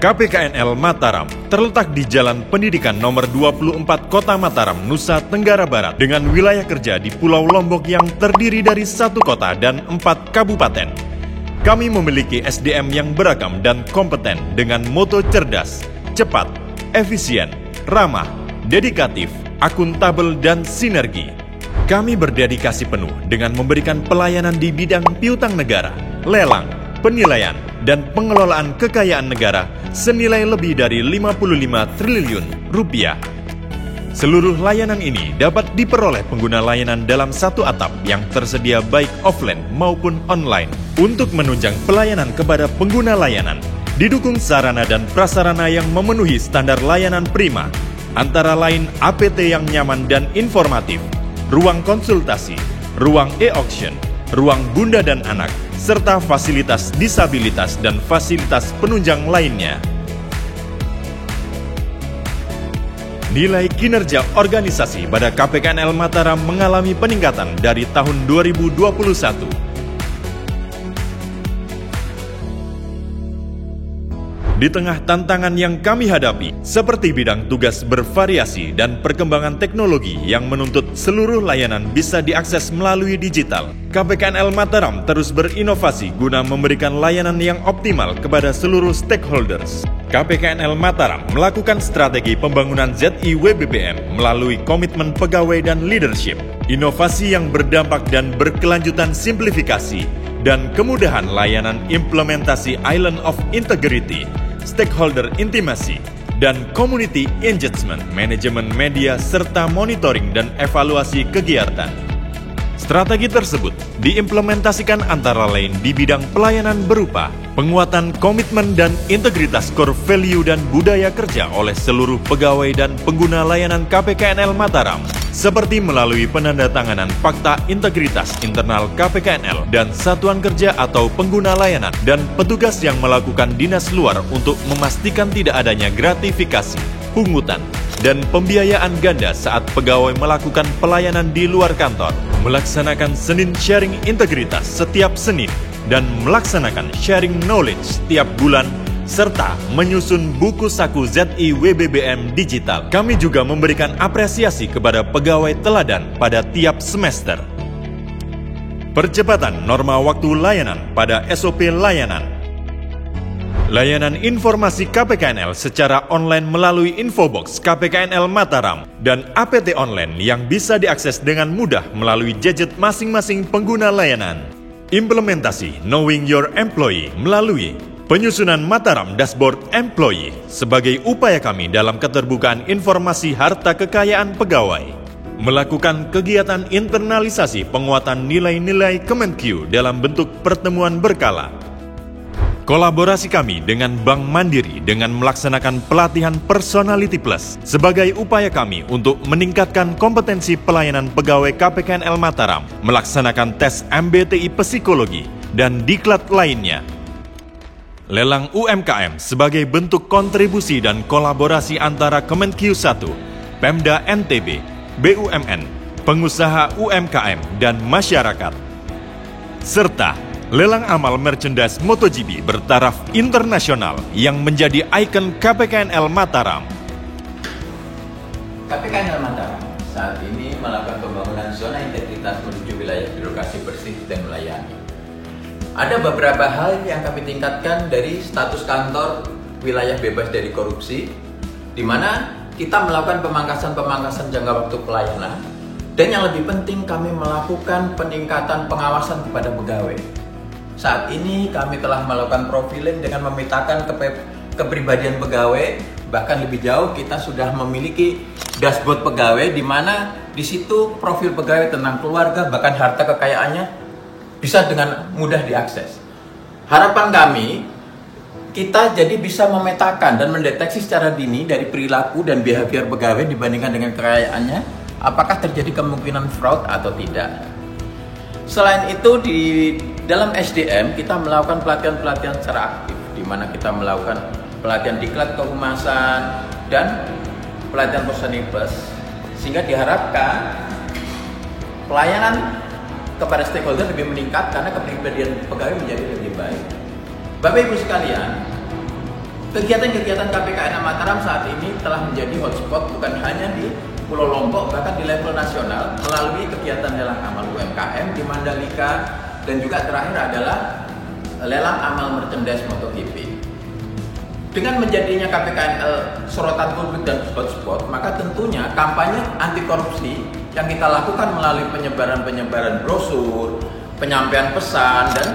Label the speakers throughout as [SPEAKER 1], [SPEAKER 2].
[SPEAKER 1] KPKNL Mataram terletak di Jalan Pendidikan nomor 24 Kota Mataram, Nusa Tenggara Barat dengan wilayah kerja di Pulau Lombok yang terdiri dari 1 kota dan 4 kabupaten. Kami memiliki SDM yang beragam dan kompeten dengan moto cerdas, cepat, efisien, ramah, dedikatif, akuntabel, dan sinergi. Kami berdedikasi penuh dengan memberikan pelayanan di bidang piutang negara, lelang, penilaian, dan pengelolaan kekayaan negara senilai lebih dari 55 triliun rupiah. Seluruh layanan ini dapat diperoleh pengguna layanan dalam satu atap yang tersedia baik offline maupun online. Untuk menunjang pelayanan kepada pengguna layanan, didukung sarana dan prasarana yang memenuhi standar layanan prima, antara lain APT yang nyaman dan informatif, ruang konsultasi, ruang e-auction, ruang bunda dan anak, serta fasilitas disabilitas dan fasilitas penunjang lainnya. Nilai kinerja organisasi pada KPKNL Mataram mengalami peningkatan dari tahun 2021. Di tengah tantangan yang kami hadapi, seperti bidang tugas bervariasi dan perkembangan teknologi yang menuntut seluruh layanan bisa diakses melalui digital, KPKNL Mataram terus berinovasi guna memberikan layanan yang optimal kepada seluruh stakeholders. KPKNL Mataram melakukan strategi pembangunan ZIWBBM melalui komitmen pegawai dan leadership, inovasi yang berdampak dan berkelanjutan simplifikasi, dan kemudahan layanan implementasi Island of Integrity, stakeholder intimasi, dan community engagement, manajemen media, serta monitoring dan evaluasi kegiatan. Strategi tersebut diimplementasikan antara lain di bidang pelayanan berupa penguatan komitmen dan integritas core value dan budaya kerja oleh seluruh pegawai dan pengguna layanan KPKNL Mataram, seperti melalui penandatanganan fakta integritas internal KPKNL dan satuan kerja atau pengguna layanan dan petugas yang melakukan dinas luar untuk memastikan tidak adanya gratifikasi, pungutan, dan pembiayaan ganda saat pegawai melakukan pelayanan di luar kantor, melaksanakan Senin Sharing Integritas setiap Senin, dan melaksanakan sharing knowledge setiap bulan, serta menyusun buku saku ZIWBBM digital. Kami juga memberikan apresiasi kepada pegawai teladan pada tiap semester. Percepatan norma waktu layanan pada SOP layanan. Layanan informasi KPKNL secara online melalui Infobox KPKNL Mataram dan APT online yang bisa diakses dengan mudah melalui gadget masing-masing pengguna layanan. Implementasi Knowing Your Employee melalui penyusunan Mataram Dashboard Employee sebagai upaya kami dalam keterbukaan informasi harta kekayaan pegawai. Melakukan kegiatan internalisasi penguatan nilai-nilai Kemenkyu dalam bentuk pertemuan berkala. Kolaborasi kami dengan Bank Mandiri dengan melaksanakan pelatihan Personality Plus sebagai upaya kami untuk meningkatkan kompetensi pelayanan pegawai KPKNL Mataram, melaksanakan tes MBTI Psikologi, dan diklat lainnya. Lelang UMKM sebagai bentuk kontribusi dan kolaborasi antara Kemenkyu 1, Pemda NTB, BUMN, pengusaha UMKM, dan masyarakat. Serta lelang amal merchandise MotoGP bertaraf internasional yang menjadi ikon KPKNL Mataram.
[SPEAKER 2] KPKNL Mataram saat ini melakukan pembangunan zona integritas menuju wilayah birokrasi bersih dan melayani. Ada beberapa hal yang kami tingkatkan dari status kantor wilayah bebas dari korupsi, di mana kita melakukan pemangkasan jangka waktu pelayanan, dan yang lebih penting kami melakukan peningkatan pengawasan kepada pegawai. Saat ini kami telah melakukan profiling dengan memetakan kepribadian pegawai, bahkan lebih jauh kita sudah memiliki dashboard pegawai di mana di situ profil pegawai tentang keluarga bahkan harta kekayaannya bisa dengan mudah diakses. Harapan kami kita jadi bisa memetakan dan mendeteksi secara dini dari perilaku dan behavior pegawai dibandingkan dengan kekayaannya, apakah terjadi kemungkinan fraud atau tidak. Selain itu di dalam SDM kita melakukan pelatihan-pelatihan secara aktif, di mana kita melakukan pelatihan diklat kehumasan dan pelatihan Personality Plus, sehingga diharapkan pelayanan kepada stakeholder lebih meningkat karena kepribadian pegawai menjadi lebih baik. Bapak Ibu sekalian, Kegiatan-kegiatan KPKNL Mataram saat ini telah menjadi hotspot bukan hanya di Pulau Lombok, bahkan di level nasional melalui kegiatan lelang amal UMKM di Mandalika, dan juga terakhir adalah lelang amal merchandise MotoGP. Dengan menjadinya KPKNL sorotan publik dan hotspot, maka tentunya kampanye anti korupsi yang kita lakukan melalui penyebaran brosur, penyampaian pesan, dan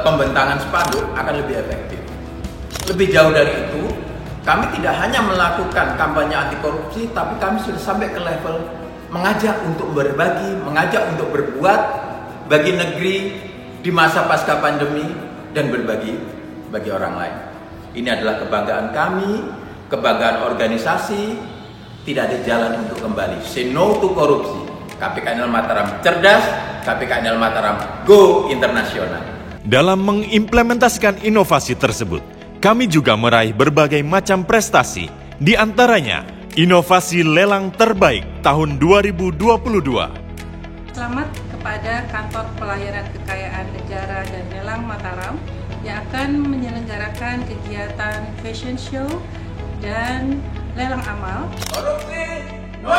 [SPEAKER 2] pembentangan spanduk akan lebih efektif. Lebih jauh dari itu, kami tidak hanya melakukan kampanye anti korupsi, tapi kami sudah sampai ke level mengajak untuk berbagi, mengajak untuk berbuat bagi negeri di masa pasca pandemi, dan berbagi bagi orang lain. Ini adalah kebanggaan kami, kebanggaan organisasi. Tidak ada jalan untuk kembali. Say no to korupsi. KPKNL Mataram cerdas, KPKNL Mataram go internasional.
[SPEAKER 1] Dalam mengimplementasikan inovasi tersebut, kami juga meraih berbagai macam prestasi, di antaranya inovasi lelang terbaik tahun 2022.
[SPEAKER 3] Selamat kepada Kantor Pelayanan Kekayaan Negara dan Lelang Mataram yang akan menyelenggarakan kegiatan fashion show dan lelang amal.
[SPEAKER 2] Korupsi, no!